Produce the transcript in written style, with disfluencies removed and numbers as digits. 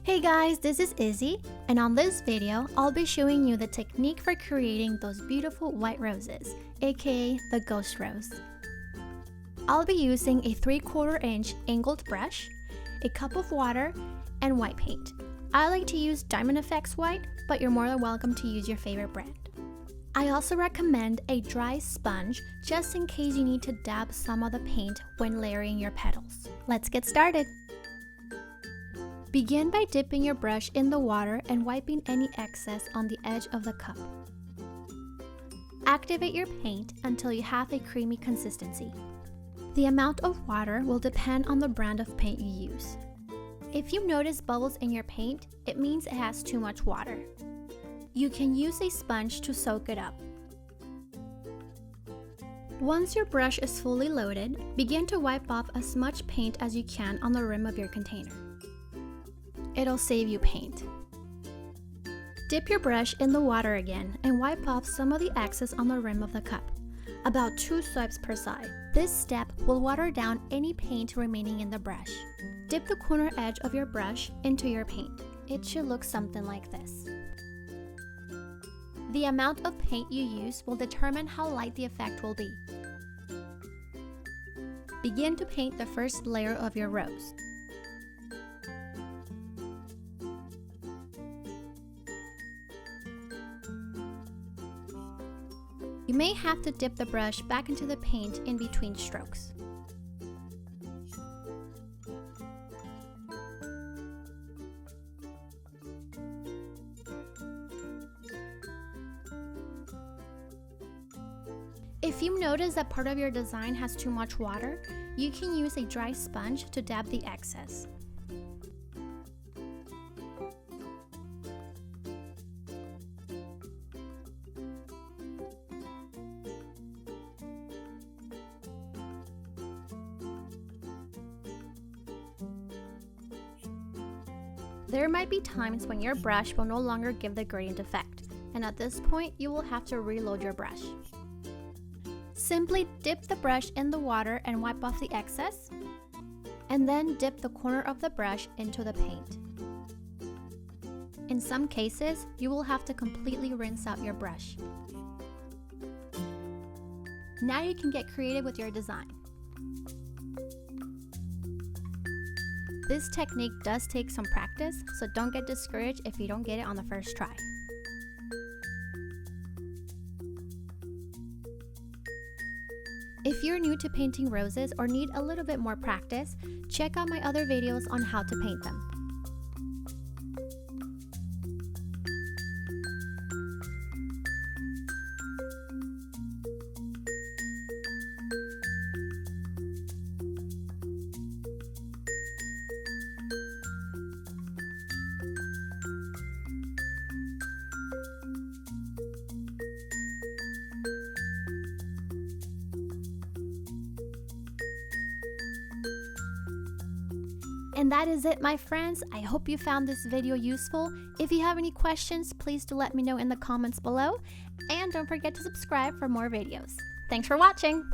Hey guys, this is Izzy, and on this video, I'll be showing you the technique for creating those beautiful white roses, aka the ghost rose. I'll be using a 3/4 inch angled brush, a cup of water, and white paint. I like to use Diamond Effects white, but you're more than welcome to use your favorite brand. I also recommend a dry sponge just in case you need to dab some of the paint when layering your petals. Let's get started. Begin by dipping your brush in the water and wiping any excess on the edge of the cup. Activate your paint until you have a creamy consistency. The amount of water will depend on the brand of paint you use. If you notice bubbles in your paint, it means it has too much water. You can use a sponge to soak it up. Once your brush is fully loaded, begin to wipe off as much paint as you can on the rim of your container. It'll save you paint. Dip your brush in the water again and wipe off some of the excess on the rim of the cup, about 2 swipes per side. This step will water down any paint remaining in the brush. Dip the corner edge of your brush into your paint. It should look something like this. The amount of paint you use will determine how light the effect will be. Begin to paint the first layer of your rose. You may have to dip the brush back into the paint in between strokes. If you notice that part of your design has too much water, you can use a dry sponge to dab the excess. There might be times when your brush will no longer give the gradient effect, and at this point, you will have to reload your brush. Simply dip the brush in the water and wipe off the excess, and then dip the corner of the brush into the paint. In some cases, you will have to completely rinse out your brush. Now you can get creative with your design. This technique does take some practice, so don't get discouraged if you don't get it on the first try. If you're new to painting roses or need a little bit more practice, check out my other videos on how to paint them. And that is it, my friends. I hope you found this video useful. If you have any questions, please do let me know in the comments below. And don't forget to subscribe for more videos. Thanks for watching.